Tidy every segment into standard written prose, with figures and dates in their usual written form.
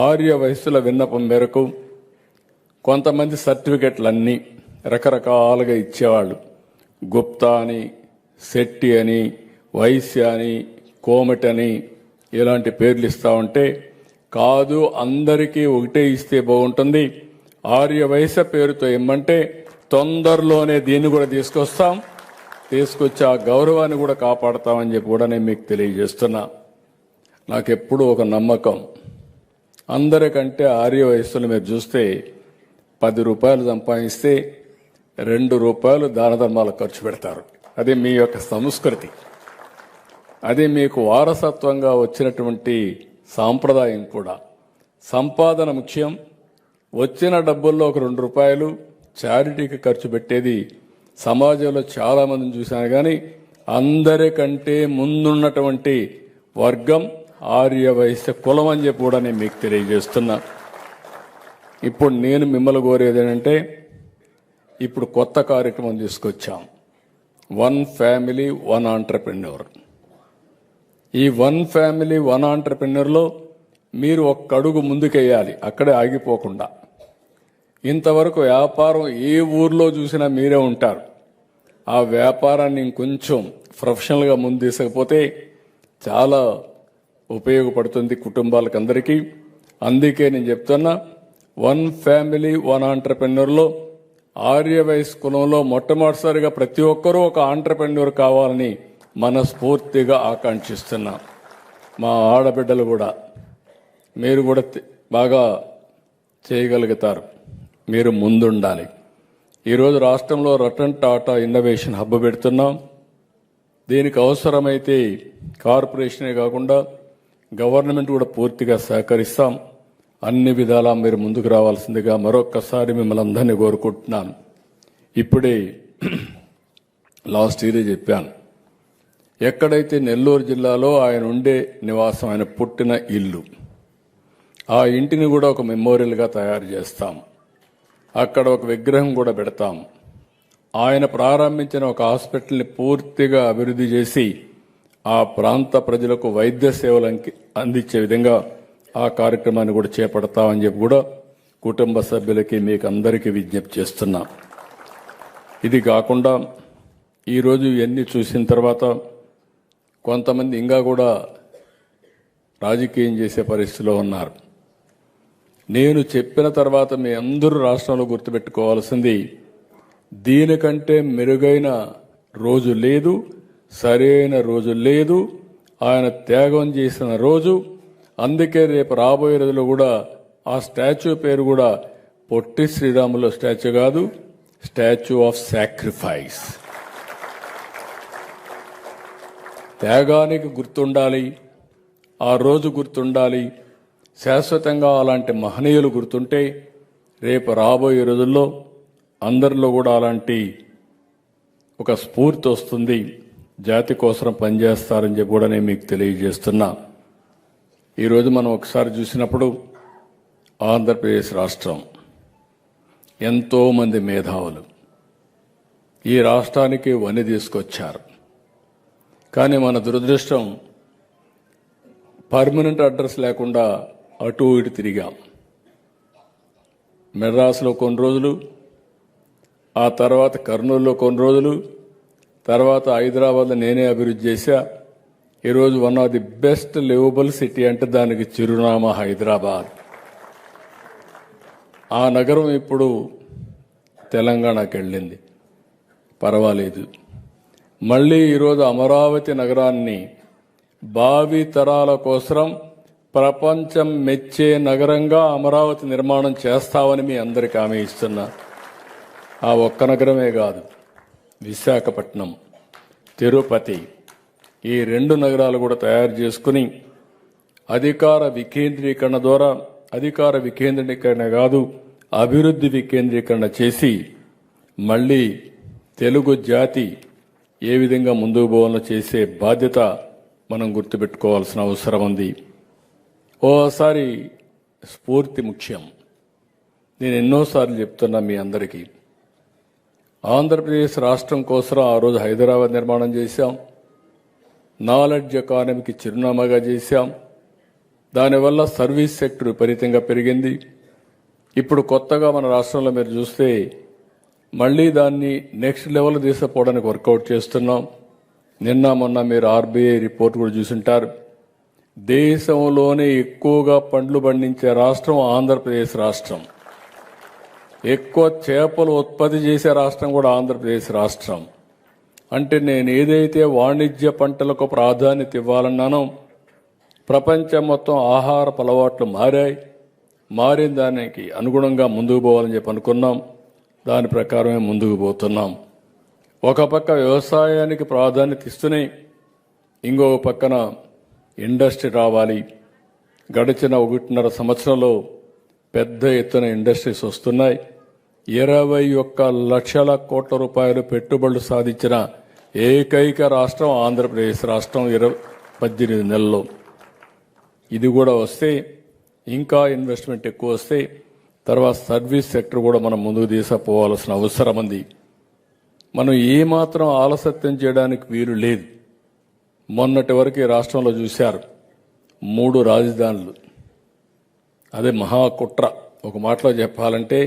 ఆర్య వయస్సుల విన్నపం మేరకు కొంతమంది సర్టిఫికెట్లన్నీ రకరకాలుగా ఇచ్చేవాళ్ళు. గుప్తా అని, శెట్టి అని, వైశ్య అని, కోమటి అని ఇలాంటి పేర్లు ఇస్తా ఉంటే, కాదు అందరికీ ఒకటే ఇస్తే బాగుంటుంది, ఆర్య వయస్సు పేరుతో ఇమ్మంటే తొందరలోనే దీన్ని కూడా తీసుకొచ్చి ఆ గౌరవాన్ని కూడా కాపాడతామని చెప్పి కూడా నేను మీకు తెలియజేస్తున్నా. నాకెప్పుడు ఒక నమ్మకం, అందరికంటే ఆర్య వయస్సులు మీరు చూస్తే 10 రూపాయలు సంపాదిస్తే 2 రూపాయలు దాన ధర్మాలకు ఖర్చు పెడతారు. అది మీ యొక్క సంస్కృతి, అది మీకు వారసత్వంగా వచ్చినటువంటి సాంప్రదాయం కూడా. సంపాదన ముఖ్యం, వచ్చిన డబ్బుల్లో ఒక 2 రూపాయలు చారిటీకి ఖర్చు పెట్టేది సమాజంలో చాలా మందిని చూశాను. కానీ అందరికంటే ముందున్నటువంటి వర్గం ఆర్య వైశ్య కులం అని చెప్పి కూడా నేను మీకు తెలియజేస్తున్నా. ఇప్పుడు నేను మిమ్మల్ని కోరేది ఏంటంటే, ఇప్పుడు కొత్త కార్యక్రమం తీసుకొచ్చాం, 1 ఫ్యామిలీ 1 ఆంటర్‌ప్రెన్యూర్. ఈ 1 ఫ్యామిలీ 1 ఆంటర్‌ప్రెన్యూర్లో మీరు ఒక్క అడుగు ముందుకెయ్యాలి, అక్కడే ఆగిపోకుండా. ఇంతవరకు వ్యాపారం ఏ ఊర్లో చూసినా మీరే ఉంటారు. ఆ వ్యాపారాన్ని ఇంకొంచెం ప్రొఫెషనల్గా ముందు తీసుకపోతే చాలా ఉపయోగపడుతుంది కుటుంబాలకు అందరికీ. అందుకే నేను చెప్తున్నా, 1 ఫ్యామిలీ 1 ఆంటర్‌ప్రెన్యూర్లో ఆర్య వయస్సు కులంలో మొట్టమొదటిసారిగా ప్రతి ఒక్కరూ ఒక ఆంటర్‌ప్రెన్యూర్ కావాలని మనస్ఫూర్తిగా ఆకాంక్షిస్తున్నా. మా ఆడబిడ్డలు కూడా, మీరు కూడా బాగా చేయగలుగుతారు, మీరు ముందుండాలి. ఈరోజు రాష్ట్రంలో రతన్ టాటా ఇన్నోవేషన్ హబ్ పెడుతున్నాం. దీనికి అవసరమైతే కార్పొరేషనే కాకుండా గవర్నమెంట్ కూడా పూర్తిగా సహకరిస్తాం. అన్ని విధాలా మీరు ముందుకు రావాల్సిందిగా మరొక్కసారి మిమ్మల్ని అందరినీ కోరుకుంటున్నాను. ఇప్పుడే లాస్ట్ ఇయర్ చెప్పాను, ఎక్కడైతే నెల్లూరు జిల్లాలో ఆయన ఉండే నివాసం, ఆయన పుట్టిన ఇల్లు, ఆ ఇంటిని కూడా ఒక మెమోరియల్గా తయారు చేస్తాం. అక్కడ ఒక విగ్రహం కూడా పెడతాం. ఆయన ప్రారంభించిన ఒక హాస్పిటల్ని పూర్తిగా అభివృద్ధి చేసి ఆ ప్రాంత ప్రజలకు వైద్య సేవలు అందించే విధంగా ఆ కార్యక్రమాన్ని కూడా చేపడతామని చెప్పి కూడా కుటుంబ సభ్యులకి మీకు అందరికీ విజ్ఞప్తి చేస్తున్నా. ఇది కాకుండా ఈరోజు ఇవన్నీ చూసిన తర్వాత కొంతమంది ఇంకా కూడా రాజకీయం చేసే పరిస్థితిలో ఉన్నారు. నేను చెప్పిన తర్వాత మీ అందరూ రాష్ట్రంలో గుర్తుపెట్టుకోవాల్సింది, దీనికంటే మెరుగైన రోజు లేదు, సరైన రోజు లేదు. ఆయన త్యాగం చేసిన రోజు. అందుకే రేపు రాబోయే రోజుల్లో కూడా ఆ స్టాచ్యూ పేరు కూడా పొట్టి శ్రీరాములు స్టాచ్యూ కాదు, స్టాచ్యూ ఆఫ్ సాక్రిఫైస్. త్యాగానికి గుర్తుండాలి, ఆ రోజు గుర్తుండాలి. శాశ్వతంగా అలాంటి మహనీయులు గుర్తుంటే రేపు రాబోయే రోజుల్లో అందరిలో కూడా అలాంటి ఒక స్ఫూర్తి వస్తుంది, జాతి కోసం పనిచేస్తారని చెప్పి కూడా నేను మీకు తెలియజేస్తున్నా. ఈరోజు మనం ఒకసారి చూసినప్పుడు ఆంధ్రప్రదేశ్ రాష్ట్రం, ఎంతోమంది మేధావులు ఈ రాష్ట్రానికి వని తీసుకొచ్చారు. కానీ మన దురదృష్టం, పర్మనెంట్ అడ్రస్ లేకుండా అటు ఇటు తిరిగాం. మెడ్రాస్లో కొన్ని రోజులు, ఆ తర్వాత కర్నూలులో కొన్ని రోజులు, తర్వాత హైదరాబాద్లో నేనే అభివృద్ధి చేశా. ఈరోజు one of the best liveable city అంటే దానికి చిరునామా హైదరాబాద్. ఆ నగరం ఇప్పుడు తెలంగాణకి వెళ్ళింది, పర్వాలేదు. మళ్ళీ ఈరోజు అమరావతి నగరాన్ని భావి తరాల కోసం ప్రపంచం మెచ్చే నగరంగా అమరావతి నిర్మాణం చేస్తామని మీ అందరికీ హామీ ఇస్తున్నా. ఆ ఒక్క నగరమే కాదు, విశాఖపట్నం, తిరుపతి, ఈ 2 నగరాలు కూడా తయారు చేసుకుని అధికార వికేంద్రీకరణ ద్వారా, అధికార వికేంద్రీకరణ కాదు అభివృద్ధి వికేంద్రీకరణ చేసి మళ్ళీ తెలుగు జాతి ఏ విధంగా ముందుకు పోవాలో చేసే బాధ్యత మనం గుర్తుపెట్టుకోవాల్సిన అవసరం ఉంది. ఓసారి స్ఫూర్తి ముఖ్యం. నేను ఎన్నోసార్లు చెప్తున్నా మీ అందరికీ, ఆంధ్రప్రదేశ్ రాష్ట్రం కోసం ఆ రోజు హైదరాబాద్ నిర్మాణం చేశాం, నాలెడ్జ్ ఎకానమీకి చిరునామాగా చేశాం. దానివల్ల సర్వీస్ సెక్టర్ విపరీతంగా పెరిగింది. ఇప్పుడు కొత్తగా మన రాష్ట్రంలో మీరు చూస్తే మళ్లీ దాన్ని నెక్స్ట్ లెవెల్ తీసుకుపోవడానికి వర్కౌట్ చేస్తున్నాం. నిన్న మొన్న మీరు ఆర్బీఐ రిపోర్ట్ కూడా చూసుంటారు. దేశంలోనే ఎక్కువగా పండ్లు పండించే రాష్ట్రం ఆంధ్రప్రదేశ్ రాష్ట్రం. ఎక్కువ చేపలు ఉత్పత్తి చేసే రాష్ట్రం కూడా ఆంధ్రప్రదేశ్ రాష్ట్రం. అంటే నేను ఏదైతే వాణిజ్య పంటలకు ప్రాధాన్యత ఇవ్వాలన్నానో ప్రపంచం మొత్తం ఆహారపు అలవాట్లు మారిన దానికి అనుగుణంగా ముందుకు పోవాలని చెప్పి అనుకున్నాం. దాని ప్రకారమే ముందుకు పోతున్నాం. ఒక పక్క వ్యవసాయానికి ప్రాధాన్యత ఇస్తూనే ఇంకొక పక్కన ఇండస్ట్రీ రావాలి. గడిచిన 1.5 సంవత్సరంలో పెద్ద ఎత్తున ఇండస్ట్రీస్ వస్తున్నాయి. 21 లక్షల కోట్ల రూపాయలు పెట్టుబడులు సాధించిన ఏకైక రాష్ట్రం ఆంధ్రప్రదేశ్ రాష్ట్రం 18 నెలల్లో. ఇది కూడా వస్తే ఇంకా ఇన్వెస్ట్మెంట్ ఎక్కువ వస్తే తర్వాత సర్వీస్ సెక్టర్ కూడా మనం ముందుకు తీసుకుపోవాల్సిన అవసరం ఉంది. మనం ఏమాత్రం ఆలస్యం చేయడానికి వీలు లేదు. మొన్నటి వరకు ఈ రాష్ట్రంలో చూశారు 3 రాజధానులు. అదే మహాకుట్ర. ఒక మాటలో చెప్పాలంటే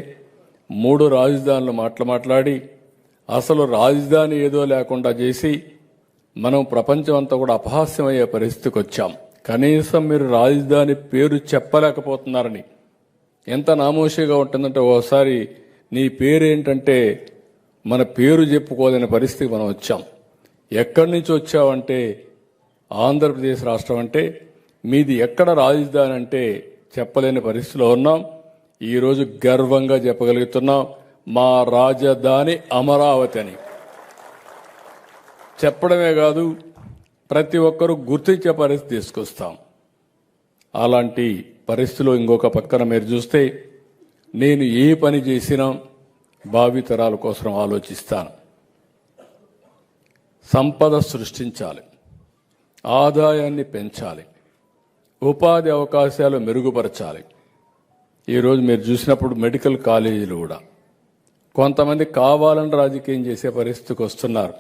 3 రాజధానులు మాట్లాడి అసలు రాజధాని ఏదో లేకుండా చేసి మనం ప్రపంచం అంతా కూడా అపహాస్యమయ్యే పరిస్థితికి వచ్చాం. కనీసం మీరు రాజధాని పేరు చెప్పలేకపోతున్నారని. ఎంత నామోషిగా ఉంటుందంటే ఓసారి నీ పేరేంటంటే మన పేరు చెప్పుకోలేని పరిస్థితికి మనం వచ్చాం. ఎక్కడి నుంచి వచ్చావంటే ఆంధ్రప్రదేశ్ రాష్ట్రం అంటే మీది ఎక్కడ రాజధాని అంటే చెప్పలేని పరిస్థితిలో ఉన్నాం. ఈరోజు గర్వంగా చెప్పగలుగుతున్నాం మా రాజధాని అమరావతి అని. చెప్పడమే కాదు ప్రతి ఒక్కరూ గుర్తించే పరిస్థితి తీసుకొస్తాం. అలాంటి పరిస్థితిలో ఇంకొక పక్కన మీరు చూస్తే నేను ఏ పని చేసినా భావితరాల కోసం ఆలోచిస్తాను. సంపద సృష్టించాలి, ఆదాయాన్ని పెంచాలి, ఉపాధి అవకాశాలు మెరుగుపరచాలి. ఈరోజు మీరు చూసినప్పుడు మెడికల్ కాలేజీలు కూడా కొంతమంది కావాలని రాజకీయం చేసే పరిస్థితికి వస్తున్నారు.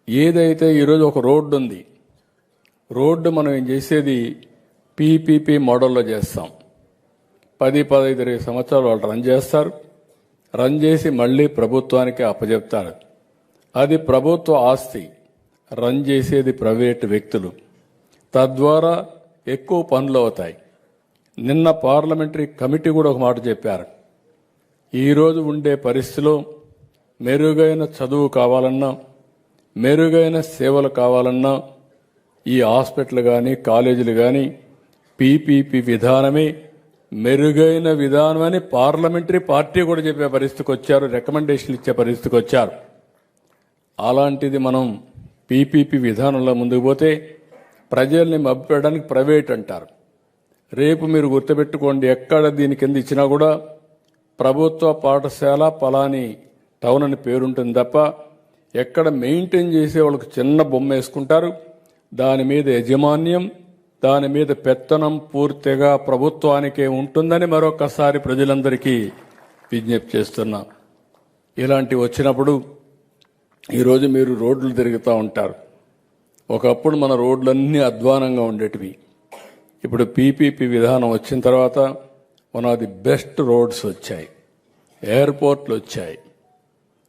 ఏదైతే ఈరోజు ఒక రోడ్డు ఉంది, రోడ్డు మనం ఏం చేసేది పీపీపీ మోడల్లో చేస్తాం. 10-15 సంవత్సరాలు వాళ్ళు రన్ చేస్తారు. రన్ చేసి మళ్ళీ ప్రభుత్వానికి అప్పచెప్తారు. అది ప్రభుత్వ ఆస్తి. రన్ చేసేది ప్రైవేటు వ్యక్తులు. తద్వారా ఎక్కువ పనులు అవుతాయి. నిన్న పార్లమెంటరీ కమిటీ కూడా ఒక మాట చెప్పారు. ఈరోజు ఉండే పరిస్థితిలో మెరుగైన చదువు కావాలన్నా, మెరుగైన సేవలు కావాలన్నా ఈ హాస్పిటల్ కానీ కాలేజీలు కానీ పీపీపీ విధానమే మెరుగైన విధానమని పార్లమెంటరీ పార్టీ కూడా చెప్పే పరిస్థితికి వచ్చారు. రికమెండేషన్లు ఇచ్చే పరిస్థితికి వచ్చారు. అలాంటిది మనం పీపీపీ విధానంలో ముందుకు పోతే ప్రజల్ని మభ్యపెట్టడానికి ప్రైవేట్ అంటారు. రేపు మీరు గుర్తుపెట్టుకోండి, ఎక్కడ దీని కింద ఇచ్చినా కూడా ప్రభుత్వ పాఠశాల పలాని టౌన్ అని పేరుంటుంది తప్ప ఎక్కడ మెయింటైన్ చేసే వాళ్ళకి చిన్న బొమ్మ వేసుకుంటారు. దాని మీద యజమాన్యం, దాని మీద పెత్తనం పూర్తిగా ప్రభుత్వానికే ఉంటుందని మరొకసారి ప్రజలందరికీ విజ్ఞప్తి చేస్తున్నా. ఇలాంటివి వచ్చినప్పుడు ఈరోజు మీరు రోడ్లు తిరుగుతూ ఉంటారు. ఒకప్పుడు మన రోడ్లన్నీ అధ్వానంగా ఉండేటివి. ఇప్పుడు పీపీపీ విధానం వచ్చిన తర్వాత one of the best roads వచ్చాయి, ఎయిర్పోర్ట్లు వచ్చాయి.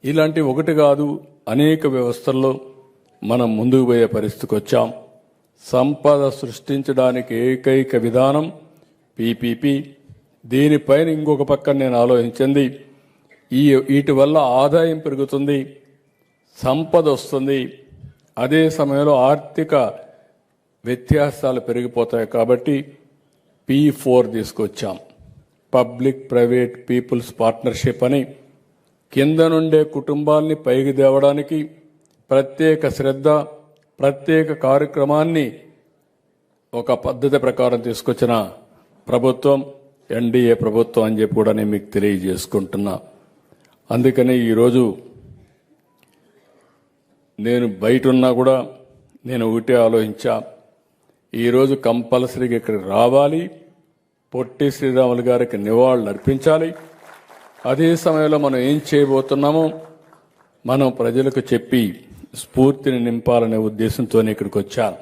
ఇలాంటి ఒకటి కాదు అనేక వ్యవస్థల్లో మనం ముందుకు పోయే పరిస్థితికి వచ్చాం. సంపద సృష్టించడానికి ఏకైక విధానం పీపీపీ. దీనిపైన ఇంకొక పక్కన నేను ఆలోచించింది, వీటి వల్ల ఆదాయం పెరుగుతుంది, సంపద వస్తుంది, అదే సమయంలో ఆర్థిక వ్యత్యాసాలు పెరిగిపోతాయి. కాబట్టి P4 తీసుకొచ్చాం, పబ్లిక్ ప్రైవేట్ పీపుల్స్ పార్ట్నర్షిప్ అని. కింద నుండే కుటుంబాల్ని పైకి తేవడానికి ప్రత్యేక శ్రద్ధ, ప్రత్యేక కార్యక్రమాన్ని ఒక పద్ధతి ప్రకారం తీసుకొచ్చిన ప్రభుత్వం ఎన్డీఏ ప్రభుత్వం అని చెప్పి కూడా నేను మీకు తెలియజేసుకుంటున్నా. అందుకని ఈరోజు నేను బయట ఉన్నా కూడా నేను ఒకటే ఆలోచించా, ఈరోజు కంపల్సరీగా ఇక్కడికి రావాలి, పొట్టి శ్రీరాములు గారికి నివాళులు అర్పించాలి. అదే సమయంలో మనం ఏం చేయబోతున్నామో మనం ప్రజలకు చెప్పి స్ఫూర్తిని నింపాలనే ఉద్దేశంతోనే ఇక్కడికి వచ్చాను.